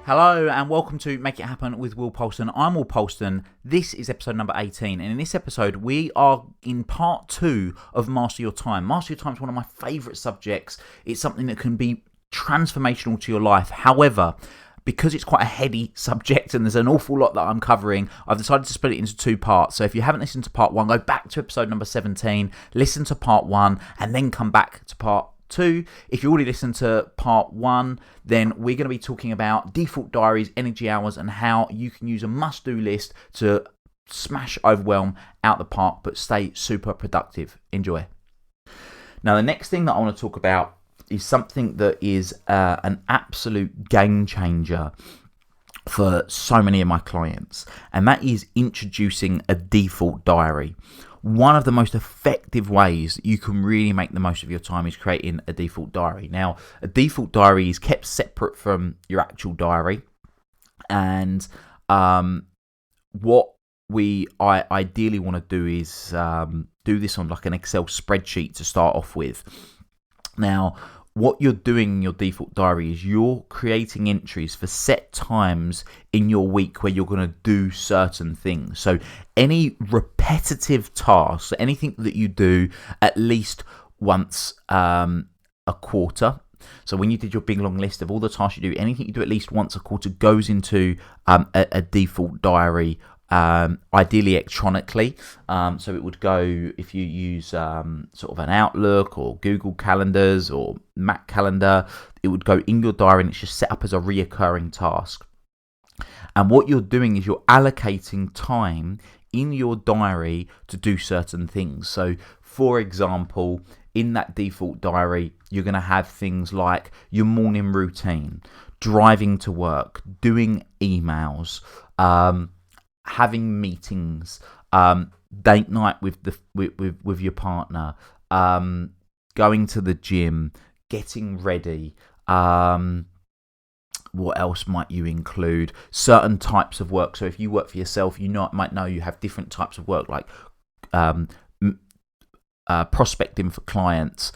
Hello and welcome to Make It Happen with Will Polston. I'm Will Polston. This is episode number 18, and in this episode we are in part 2 of Master Your Time. Master Your Time is one of my favourite subjects. It's something that can be transformational to your life. However, because it's quite a heady subject and there's an awful lot that I'm covering, I've decided to split it into 2 parts. So if you haven't listened to part 1, go back to episode number 17, listen to part 1, and then come back to part 2. If you already listened to part 1, then we're going to be talking about default diaries, energy hours, and how you can use a must-do list to smash overwhelm out the park but stay super productive. Enjoy. Now, the next thing that I want to talk about is something that is an absolute game changer for so many of my clients, and that is introducing a default diary. One of the most effective ways you can really make the most of your time is creating a default diary. Now, a default diary is kept separate from your actual diary, and what I ideally want to do is do this on like an Excel spreadsheet to start off with. Now, what you're doing in your default diary is you're creating entries for set times in your week where you're going to do certain things. So any repetitive tasks, anything that you do at least once a quarter. So when you did your big long list of all the tasks you do, anything you do at least once a quarter goes into a default diary, ideally electronically. So it would go, if you use sort of an Outlook or Google Calendars or Mac Calendar, it would go in your diary and it's just set up as a reoccurring task. And what you're doing is you're allocating time in your diary to do certain things. So for example, in that default diary, you're going to have things like your morning routine, driving to work, doing emails, having meetings, date night with your partner, going to the gym, getting ready. What else might you include? Certain types of work. So if you work for yourself, might know you have different types of work, like prospecting for clients,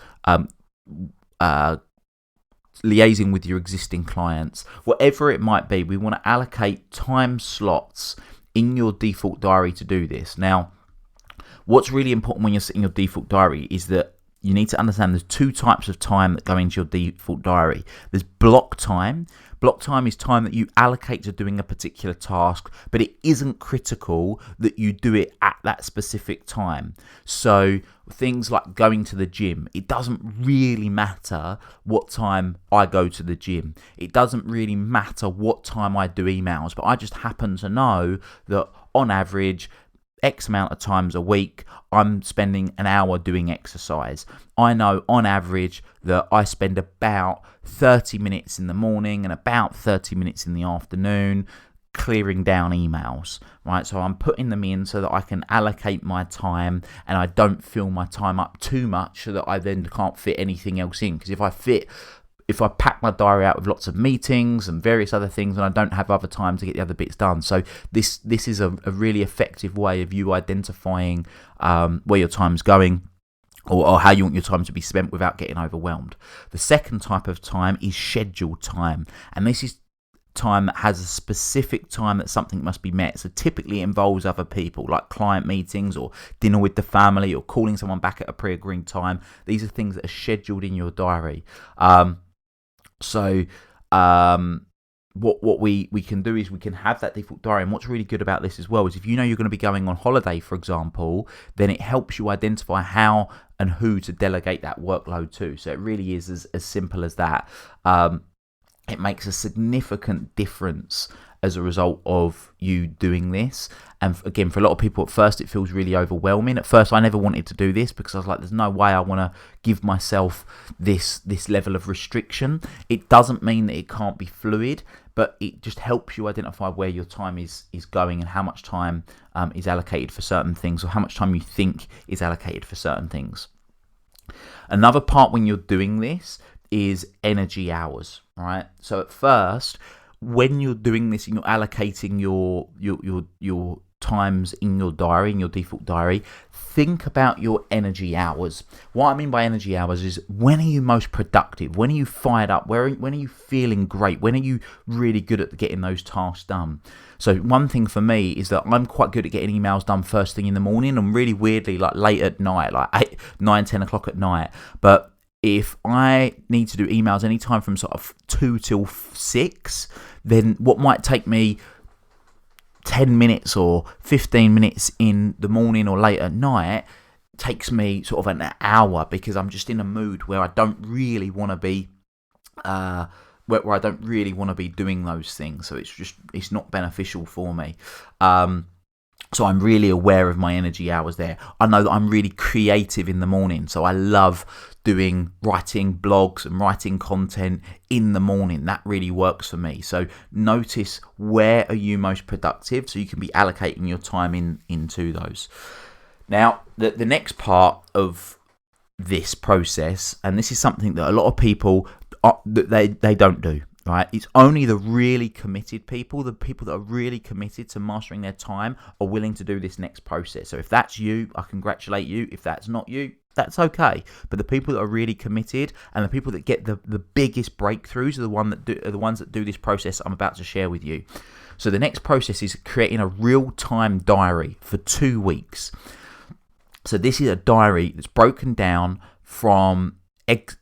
liaising with your existing clients, whatever it might be. We want to allocate time slots in your default diary to do this. Now, what's really important when you're setting your default diary is that you need to understand there's 2 types of time that go into your default diary. There's block time. Block time is time that you allocate to doing a particular task, but it isn't critical that you do it at that specific time. So things like going to the gym, it doesn't really matter what time I go to the gym. It doesn't really matter what time I do emails, but I just happen to know that on average, X amount of times a week, I'm spending an hour doing exercise. I know on average that I spend about 30 minutes in the morning and about 30 minutes in the afternoon clearing down emails, right? So I'm putting them in so that I can allocate my time and I don't fill my time up too much so that I then can't fit anything else in. Because if I pack my diary out with lots of meetings and various other things, and I don't have other time to get the other bits done. So this is a really effective way of you identifying where your time's going, or how you want your time to be spent without getting overwhelmed. The second type of time is scheduled time, and this is time that has a specific time that something must be met. So typically it involves other people, like client meetings or dinner with the family or calling someone back at a pre-agreed time. These are things that are scheduled in your diary. What we can do is we can have that default diary. And what's really good about this as well is if you know you're going to be going on holiday, for example, then it helps you identify how and who to delegate that workload to. So it really is as simple as that. It makes a significant difference as a result of you doing this. And again, for a lot of people at first it feels really overwhelming. At first I never wanted to do this because I was like, there's no way I want to give myself this level of restriction. It doesn't mean that it can't be fluid, but it just helps you identify where your time is going and how much time is allocated for certain things, or how much time you think is allocated for certain things. Another part when you're doing this is energy hours, right? So at first, when you're doing this and you're allocating your times in your diary, in your default diary, think about your energy hours. What I mean by energy hours is, when are you most productive? When are you fired up? When are you feeling great? When are you really good at getting those tasks done? So one thing for me is that I'm quite good at getting emails done first thing in the morning, and really weirdly like late at night, like 8, 9, 10 o'clock at night. But if I need to do emails anytime from sort of 2 till 6, then what might take me 10 minutes or 15 minutes in the morning or late at night takes me sort of an hour, because I'm just in a mood where I don't really want to be where I don't really want to be doing those things. So it's not beneficial for me. So I'm really aware of my energy hours there. I know that I'm really creative in the morning, so I love writing blogs and writing content in the morning. That really works for me. So notice, where are you most productive, so you can be allocating your time into those. Now, the next part of this process, and this is something that a lot of people they don't do. Right, it's only the really committed people, the people that are really committed to mastering their time, are willing to do this next process. So if that's you, I congratulate you. If that's not you, that's okay. But the people that are really committed and the people that get the biggest breakthroughs are the ones that do this process I'm about to share with you. So the next process is creating a real-time diary for 2 weeks. So this is a diary that's broken down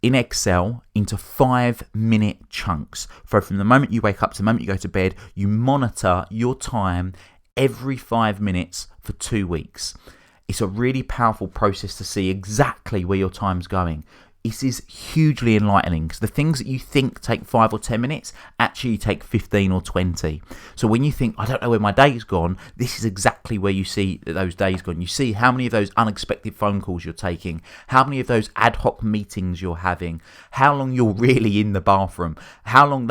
in Excel into 5-minute chunks. So from the moment you wake up to the moment you go to bed, you monitor your time every 5 minutes for 2 weeks. It's a really powerful process to see exactly where your time's going. This is hugely enlightening, because the things that you think take 5 or 10 minutes actually take 15 or 20. So when you think, I don't know where my day's gone, this is exactly where you see those days gone. You see how many of those unexpected phone calls you're taking, how many of those ad hoc meetings you're having, how long you're really in the bathroom, how long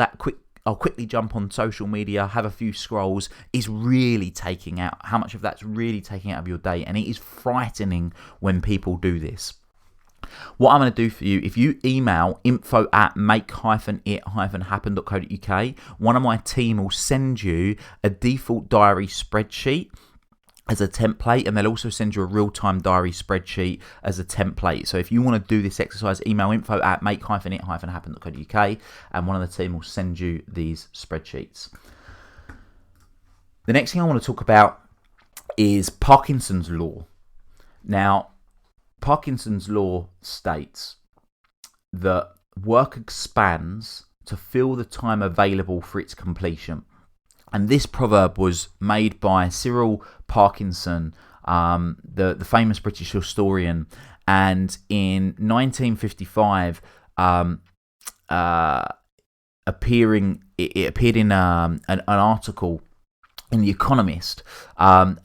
I'll quickly jump on social media, have a few scrolls, is really taking out, how much of that's really taking out of your day. And it is frightening when people do this. What I'm going to do for you, if you email info@make-it-happen.co.uk, one of my team will send you a default diary spreadsheet as a template, and they'll also send you a real-time diary spreadsheet as a template. So if you want to do this exercise, email info@make-it-happen.co.uk, and one of the team will send you these spreadsheets. The next thing I want to talk about is Parkinson's law. Now, Parkinson's law states that work expands to fill the time available for its completion. And this proverb was made by Cyril Parkinson, the famous British historian. And in 1955, it appeared in an article in The Economist, and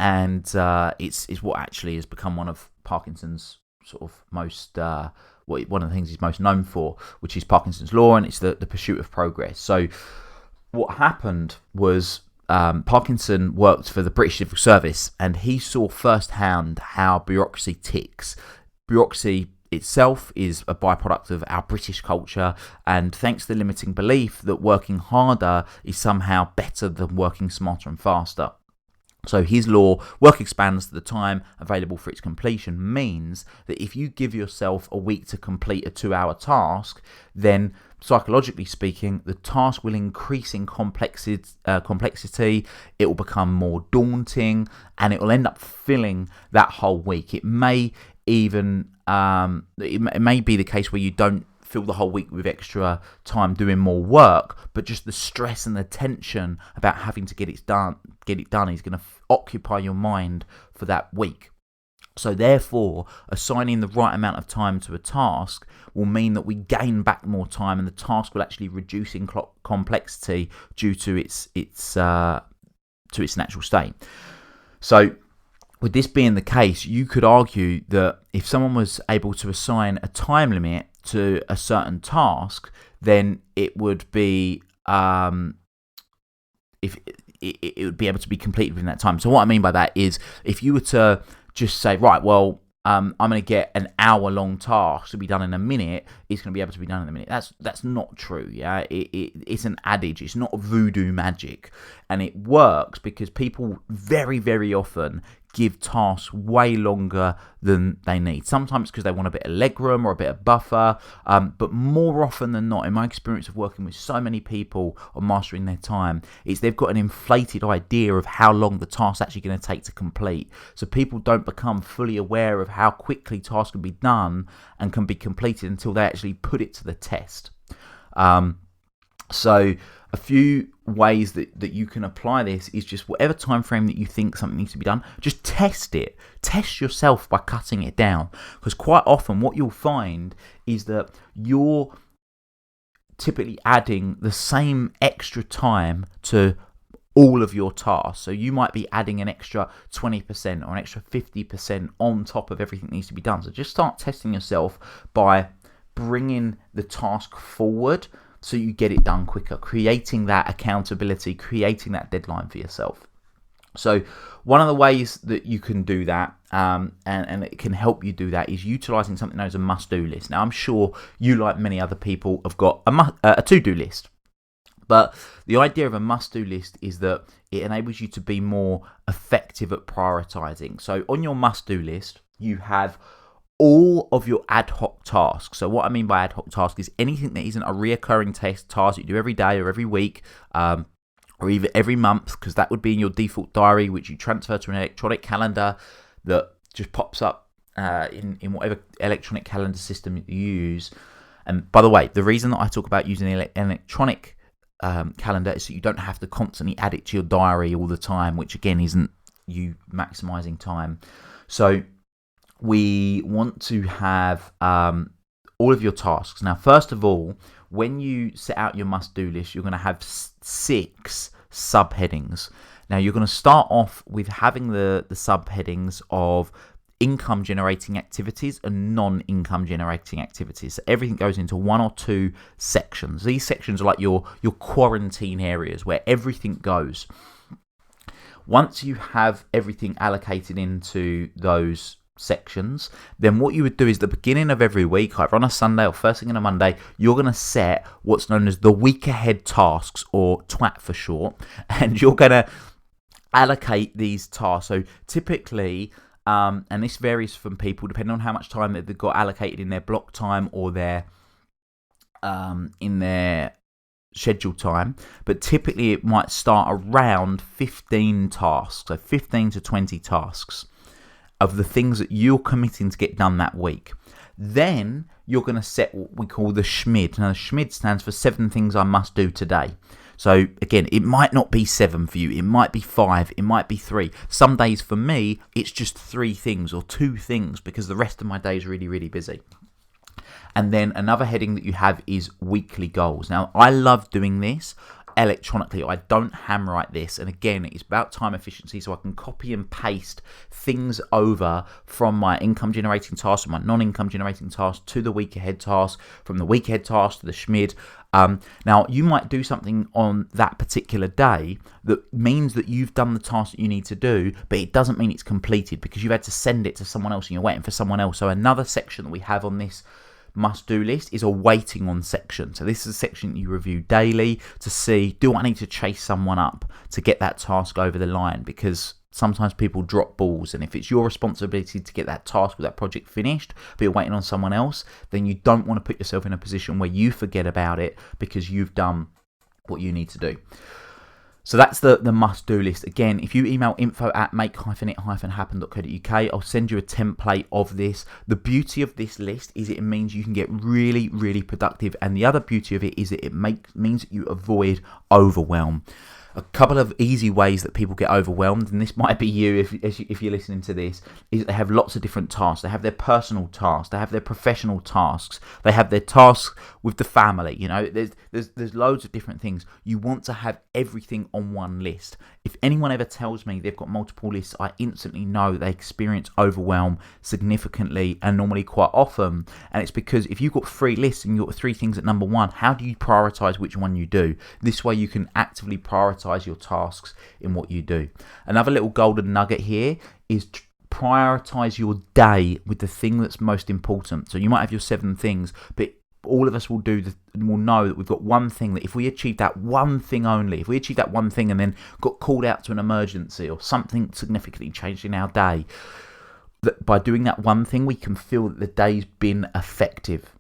it's what actually has become one of Parkinson's sort of most one of the things he's most known for, which is Parkinson's law, and it's the pursuit of progress. So what happened was, Parkinson worked for the British Civil Service, and he saw firsthand how bureaucracy ticks. Bureaucracy itself is a byproduct of our British culture, and thanks to the limiting belief that working harder is somehow better than working smarter and faster. So his law, work expands to the time available for its completion, means that if you give yourself a week to complete a 2-hour task, then psychologically speaking, the task will increase in complexity, it will become more daunting, and it will end up filling that whole week. It may even, it may be the case where you don't fill the whole week with extra time doing more work, but just the stress and the tension about having to get it done is going to occupy your mind for that week. So therefore, assigning the right amount of time to a task will mean that we gain back more time, and the task will actually reduce in complexity due to its natural state. So with this being the case, you could argue that if someone was able to assign a time limit to a certain task, then it would be it would be able to be completed within that time. So what I mean by that is, if you were to just say, right, well, I'm going to get an hour-long task to be done in a minute. It's going to be able to be done in a minute. That's not true. Yeah, it's an adage. It's not voodoo magic, and it works because people very, very often give tasks way longer than they need. Sometimes because they want a bit of leg room or a bit of buffer, but more often than not, in my experience of working with so many people on mastering their time, is they've got an inflated idea of how long the task's actually going to take to complete. So people don't become fully aware of how quickly tasks can be done and can be completed until they actually put it to the test. So a few ways that you can apply this is just whatever time frame that you think something needs to be done, just test it. Test yourself by cutting it down. Because quite often what you'll find is that you're typically adding the same extra time to all of your tasks. So you might be adding an extra 20% or an extra 50% on top of everything that needs to be done. So just start testing yourself by bringing the task forward so you get it done quicker, creating that accountability, creating that deadline for yourself. So one of the ways that you can do that, and it can help you do that, is utilizing something known as a must-do list. Now, I'm sure you, like many other people, have got a to-do list. But the idea of a must-do list is that it enables you to be more effective at prioritizing. So on your must-do list, you have all of your ad hoc tasks. So what I mean by ad hoc task is anything that isn't a reoccurring task that you do every day or every week, or even every month, because that would be in your default diary, which you transfer to an electronic calendar that just pops up in whatever electronic calendar system you use. And by the way, the reason that I talk about using an electronic calendar is so you don't have to constantly add it to your diary all the time, which again isn't you maximizing time. So we want to have all of your tasks. Now, first of all, when you set out your must-do list, you're going to have 6 subheadings. Now, you're going to start off with having the subheadings of income generating activities and non-income generating activities. So everything goes into 1 or 2 sections. These sections are like your quarantine areas where everything goes. Once you have everything allocated into those sections, then what you would do is the beginning of every week, either on a Sunday or first thing on a Monday, you're going to set what's known as the week ahead tasks, or TWAT for short, and you're going to allocate these tasks. So typically, and this varies from people depending on how much time they've got allocated in their block time or their in their scheduled time, but typically it might start around 15 tasks, so 15 to 20 tasks of the things that you're committing to get done that week. Then you're going to set what we call the SHMID. Now, the SHMID stands for 7 things I must do today. So again, it might not be 7 for you. It might be 5. It might be 3. Some days for me, it's just 3 things or 2 things because the rest of my day is really, really busy. And then another heading that you have is weekly goals. Now, I love doing this electronically. I don't handwrite this, and again, it's about time efficiency, so I can copy and paste things over from my income generating task or my non-income generating task to the week ahead task, from the week ahead task to the SHMID. Now, you might do something on that particular day that means that you've done the task that you need to do, but it doesn't mean it's completed because you've had to send it to someone else and you're waiting for someone else. So another section that we have on this must-do list is a waiting on section. So this is a section that you review daily to see, do I need to chase someone up to get that task over the line? Because sometimes people drop balls, and if it's your responsibility to get that task or that project finished, but you're waiting on someone else, then you don't want to put yourself in a position where you forget about it because you've done what you need to do. So that's the must-do list. Again, if you email make-it-happen.co.uk, I'll send you a template of this. The beauty of this list is it means you can get really, really productive. And the other beauty of it is that it means that you avoid overwhelm. A couple of easy ways that people get overwhelmed, and this might be you if you're listening to this, is they have lots of different tasks. They have their personal tasks, they have their professional tasks, they have their tasks with the family. You know, there's loads of different things. You want to have everything on one list. If anyone ever tells me they've got multiple lists, I instantly know they experience overwhelm significantly and normally quite often. And it's because if you've got 3 lists and you've got 3 things at number 1, how do you prioritize which one you do? This way you can actively prioritize your tasks in what you do. Another little golden nugget here is prioritize your day with the thing that's most important. So you might have your 7 things, but all of us will know that we've got one thing that if we achieve that one thing only, if we achieve that one thing and then got called out to an emergency or something significantly changed in our day, that by doing that one thing, we can feel that the day's been effective.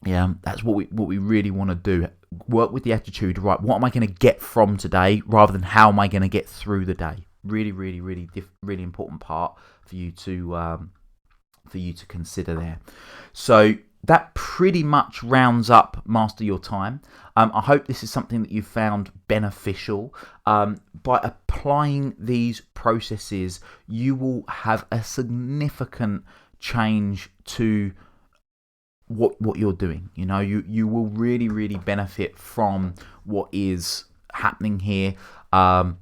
Yeah, that's what we really want to do. Work with the attitude, right, what am I going to get from today rather than how am I going to get through the day? Really, really, really important part for you to consider there. So that pretty much rounds up Master Your Time. I hope this is something that you found beneficial. By applying these processes, you will have a significant change to what you're doing. You know, you will really, really benefit from what is happening here. And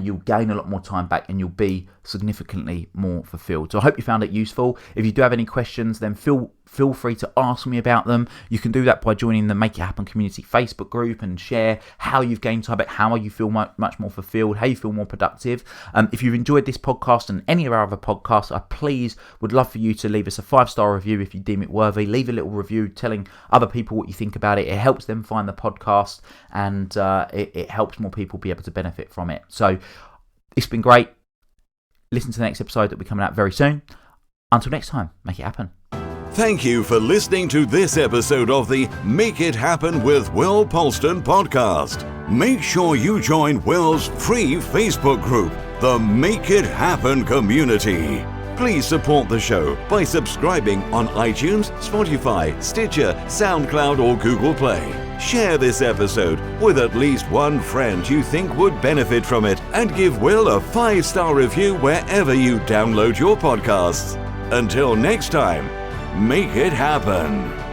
you'll gain a lot more time back and you'll be significantly more fulfilled. So I hope you found it useful. If you do have any questions, then feel free to ask me about them. You can do that by joining the Make It Happen community Facebook group and share how you've gained time back, how you feel much more fulfilled, how you feel more productive. If you've enjoyed this podcast and any of our other podcasts, I please would love for you to leave us a 5-star review if you deem it worthy. Leave a little review telling other people what you think about it. It helps them find the podcast and it helps more people be able to benefit from it. So it's been great. Listen to the next episode that will be coming out very soon. Until next time, make it happen. Thank you for listening to this episode of the Make It Happen with Will Polston podcast. Make sure you join Will's free Facebook group, the Make It Happen community. Please support the show by subscribing on iTunes, Spotify, Stitcher, SoundCloud or Google Play. Share this episode with at least one friend you think would benefit from it and give Will a 5-star review wherever you download your podcasts. Until next time, make it happen.